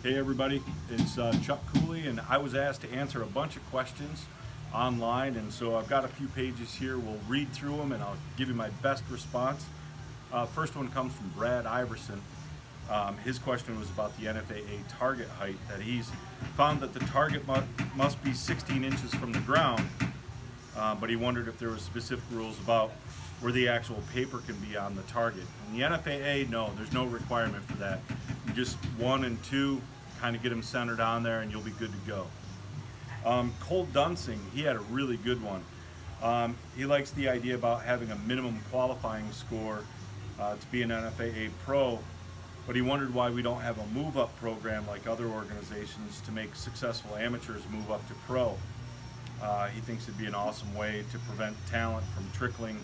Hey everybody, it's Chuck Cooley, and I was asked to answer a bunch of questions online, and so I've got a few pages here. We'll read through them and I'll give you my best response. First one comes from Brad Iverson. His question was about the NFFA target height, that he's found that the target must be 16 inches from the ground, but he wondered if there were specific rules about where the actual paper can be on the target. In the NFFA, no, there's no requirement for that. You just 1 and 2, kind of get them centered on there and you'll be good to go. Cole Dunsing, he had a really good one. He likes the idea about having a minimum qualifying score to be an NFFA pro, but he wondered why we don't have a move-up program like other organizations to make successful amateurs move up to pro. He thinks it'd be an awesome way to prevent talent from trickling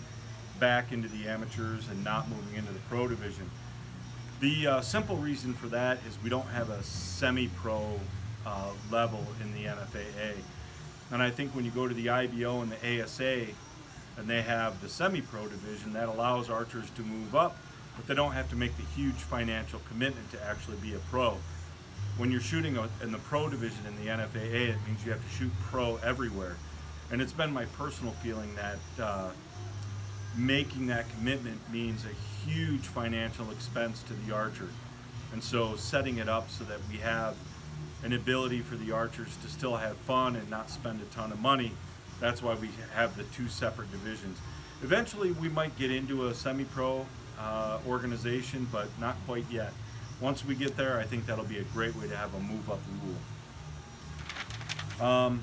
back into the amateurs and not moving into the pro division. The simple reason for that is we don't have a semi-pro level in the NFFA. And I think when you go to the IBO and the ASA and they have the semi-pro division, that allows archers to move up, but they don't have to make the huge financial commitment to actually be a pro. When you're shooting in the pro division in the NFFA, it means you have to shoot pro everywhere. And it's been my personal feeling that making that commitment means a huge financial expense to the archer. And so setting it up so that we have an ability for the archers to still have fun and not spend a ton of money, that's why we have the 2 separate divisions. Eventually we might get into a semi-pro organization, but not quite yet. Once we get there, I think that'll be a great way to have a move-up rule.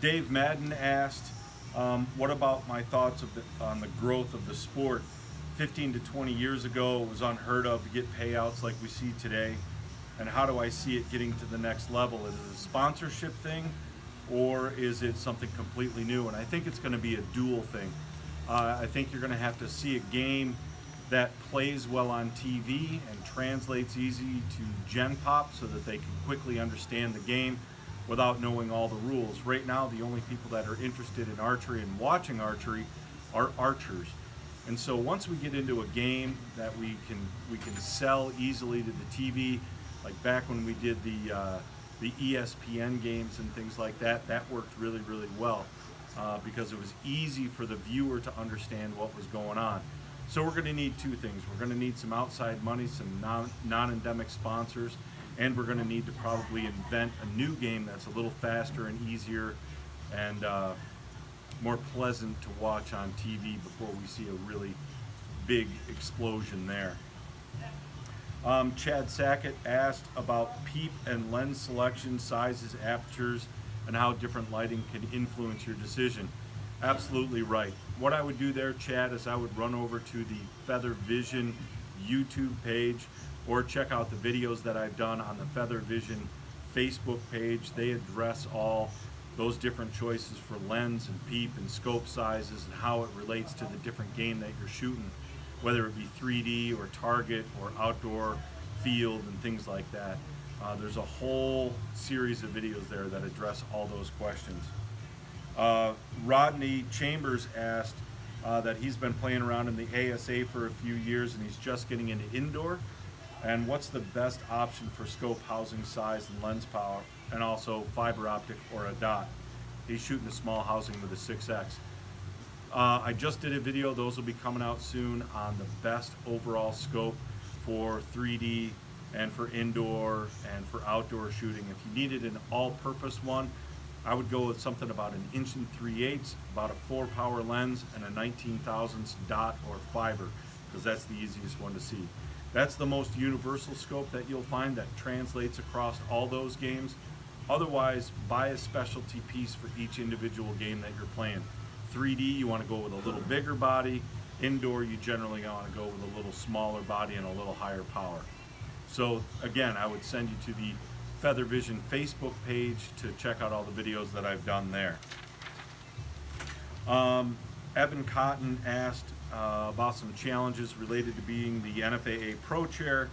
Dave Madden asked, what about my thoughts on the growth of the sport? 15 to 20 years ago, it was unheard of to get payouts like we see today. And how do I see it getting to the next level? Is it a sponsorship thing, or is it something completely new? And I think it's going to be a dual thing. I think you're going to have to see a game that plays well on TV and translates easy to Gen Pop so that they can quickly understand the game without knowing all the rules. Right now, the only people that are interested in archery and watching archery are archers. And so once we get into a game that we can sell easily to the TV, like back when we did the ESPN games and things like that, that worked really, really well because it was easy for the viewer to understand what was going on. So we're going to need 2 things. We're going to need some outside money, some non-endemic sponsors, and we're going to need to probably invent a new game that's a little faster and easier and more pleasant to watch on TV before we see a really big explosion there. Chad Sackett asked about Peep and lens selection, sizes, apertures, and how different lighting can influence your decision. Absolutely right. What I would do there, Chad, is I would run over to the Feather Vision YouTube page or check out the videos that I've done on the Feather Vision Facebook page. They address all those different choices for lens and peep and scope sizes and how it relates to the different game that you're shooting, whether it be 3D or target or outdoor field and things like that. There's a whole series of videos there that address all those questions. Rodney Chambers asked that he's been playing around in the ASA for a few years and he's just getting into indoor. And what's the best option for scope, housing size, and lens power, and also fiber optic or a dot? He's shooting a small housing with a 6X. I just did a video, those will be coming out soon, on the best overall scope for 3D and for indoor and for outdoor shooting. If you needed an all-purpose one, I would go with something about 1 3/8 inches, about a 4 power lens, and a 19 thousandths dot or fiber, because that's the easiest one to see. That's the most universal scope that you'll find that translates across all those games. Otherwise, buy a specialty piece for each individual game that you're playing. 3D, you want to go with a little bigger body. Indoor, you generally want to go with a little smaller body and a little higher power. So again, I would send you to the Feather Vision Facebook page to check out all the videos that I've done there. Evan Cotton asked about some challenges related to being the NFFA Prochair.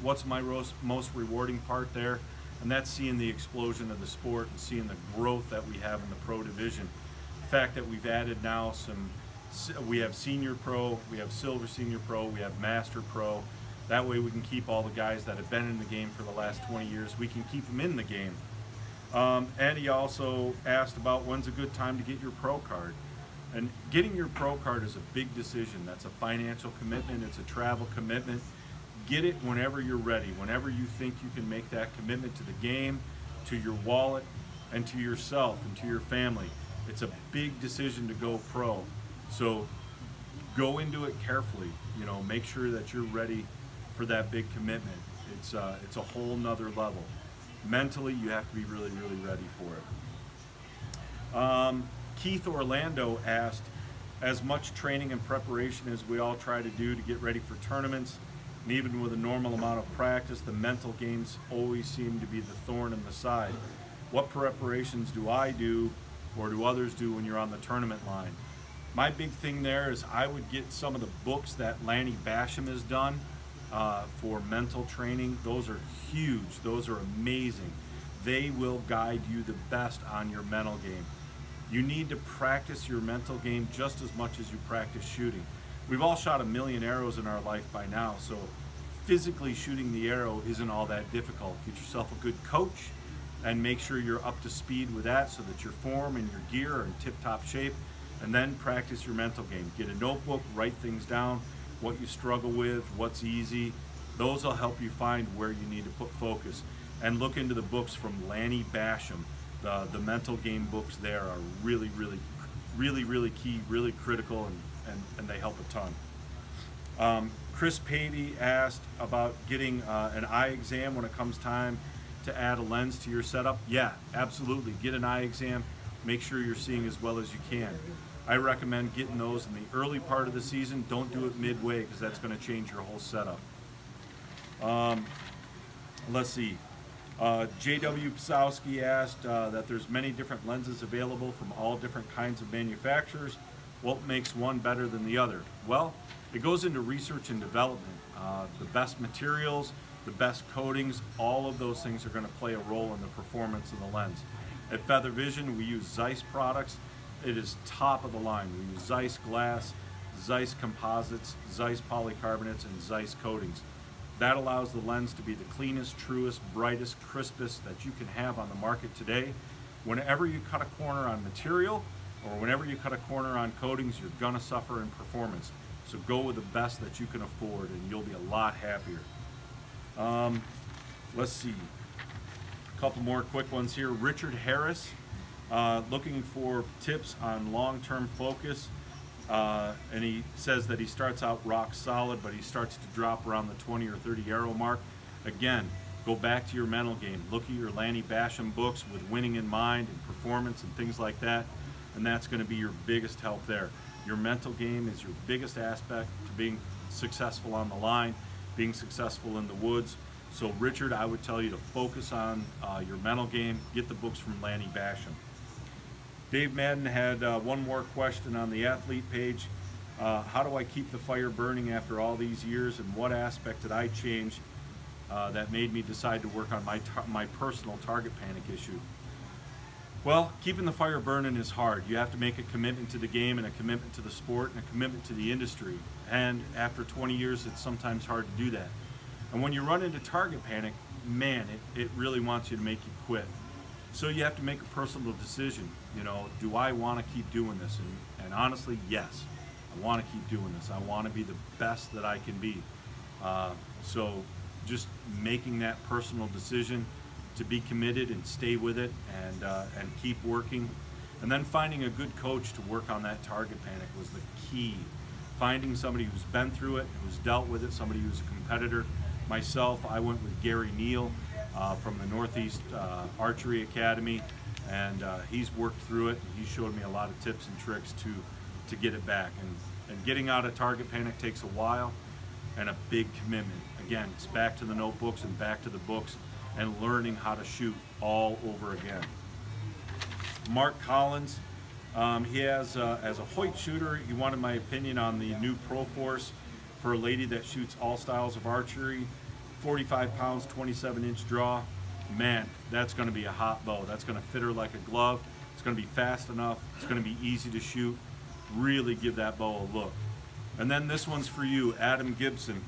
What's my most rewarding part there? And that's seeing the explosion of the sport and seeing the growth that we have in the pro division. The fact that we've added now we have senior pro, we have silver senior pro, we have master pro, That way we can keep all the guys that have been in the game for the last 20 years, we can keep them in the game. And he also asked about when's a good time to get your Pro card. And getting your Pro card is a big decision. That's a financial commitment, it's a travel commitment. Get it whenever you're ready, whenever you think you can make that commitment to the game, to your wallet, and to yourself and to your family. It's a big decision to go pro. So go into it carefully, you know, make sure that you're ready for that big commitment. It's a whole nother level. Mentally, you have to be really, really ready for it. Keith Orlando asked, as much training and preparation as we all try to do to get ready for tournaments, and even with a normal amount of practice, the mental games always seem to be the thorn in the side. What preparations do I do or do others do when you're on the tournament line? My big thing there is I would get some of the books that Lanny Bassham has done for mental training. Those are huge. Those are amazing. They will guide you the best on your mental game. You need to practice your mental game just as much as you practice shooting. We've all shot 1 million arrows in our life by now, so physically shooting the arrow isn't all that difficult. Get yourself a good coach and make sure you're up to speed with that so that your form and your gear are in tip-top shape, and then practice your mental game. Get a notebook, write things down, what you struggle with, what's easy. Those will help you find where you need to put focus. And look into the books from Lanny Bassham. The mental game books there are really, really, really, really key, really critical, and they help a ton. Chris Pavey asked about getting an eye exam when it comes time to add a lens to your setup. Yeah, absolutely. Get an eye exam. Make sure you're seeing as well as you can. I recommend getting those in the early part of the season. Don't do it midway because that's going to change your whole setup. Let's see. J.W. Psowski asked that there's many different lenses available from all different kinds of manufacturers. What makes one better than the other? Well, it goes into research and development. The best materials, the best coatings, all of those things are going to play a role in the performance of the lens. At Feather Vision, we use Zeiss products. It is top of the line. We use Zeiss glass, Zeiss composites, Zeiss polycarbonates, and Zeiss coatings. That allows the lens to be the cleanest, truest, brightest, crispest that you can have on the market today. Whenever you cut a corner on material, or whenever you cut a corner on coatings, you're gonna suffer in performance. So go with the best that you can afford and you'll be a lot happier. Let's see, a couple more quick ones here. Richard Harris, looking for tips on long-term focus. And he says that he starts out rock solid, but he starts to drop around the 20 or 30 arrow mark. Again, go back to your mental game. Look at your Lanny Bassham books with winning in mind and performance and things like that, and that's going to be your biggest help there. Your mental game is your biggest aspect to being successful on the line, being successful in the woods. So Richard, I would tell you to focus on your mental game. Get the books from Lanny Bassham. Dave Madden had one more question on the athlete page. How do I keep the fire burning after all these years, and what aspect did I change that made me decide to work on my personal target panic issue? Well, keeping the fire burning is hard. You have to make a commitment to the game and a commitment to the sport and a commitment to the industry. And after 20 years, it's sometimes hard to do that. And when you run into target panic, man, it really wants you to make you quit. So you have to make a personal decision. You know, do I want to keep doing this? And honestly, yes, I want to keep doing this. I want to be the best that I can be. So just making that personal decision to be committed and stay with it and keep working. And then finding a good coach to work on that target panic was the key. Finding somebody who's been through it, who's dealt with it, somebody who's a competitor. Myself, I went with Gary Neal from the Northeast Archery Academy, and he's worked through it. He showed me a lot of tips and tricks to get it back. And getting out of target panic takes a while and a big commitment. Again, it's back to the notebooks and back to the books and learning how to shoot all over again. Mark Collins, he has, as a Hoyt shooter, he wanted my opinion on the new Proforce for a lady that shoots all styles of archery. 45 pounds, 27-inch draw. Man, that's going to be a hot bow. That's going to fit her like a glove. It's going to be fast enough. It's going to be easy to shoot. Really give that bow a look. And then this one's for you, Adam Gibson.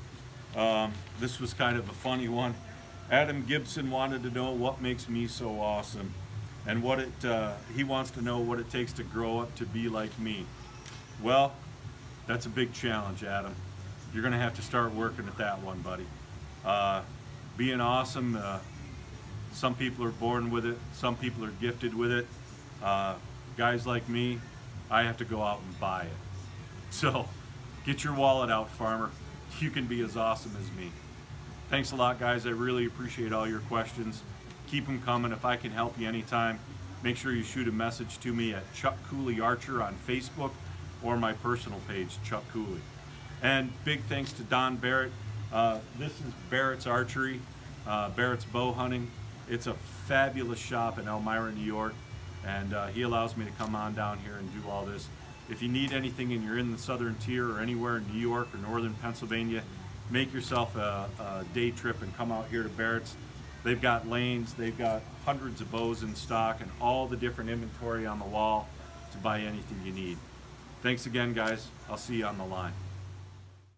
This was kind of a funny one. Adam Gibson wanted to know what makes me so awesome, and he wants to know what it takes to grow up to be like me. Well, that's a big challenge, Adam. You're gonna have to start working at that one, buddy. Being awesome, some people are born with it, some people are gifted with it. Guys like me, I have to go out and buy it. So get your wallet out, farmer. You can be as awesome as me. Thanks a lot, guys. I really appreciate all your questions. Keep them coming. If I can help you anytime, make sure you shoot a message to me at Chuck Cooley Archer on Facebook or my personal page, Chuck Cooley. And big thanks to Don Barrett. This is Barrett's Archery, Barrett's Bow Hunting. It's a fabulous shop in Elmira, New York, and he allows me to come on down here and do all this. If you need anything and you're in the southern tier or anywhere in New York or northern Pennsylvania, make yourself a day trip and come out here to Barrett's. They've got lanes, they've got hundreds of bows in stock and all the different inventory on the wall to buy anything you need. Thanks again, guys. I'll see you on the line.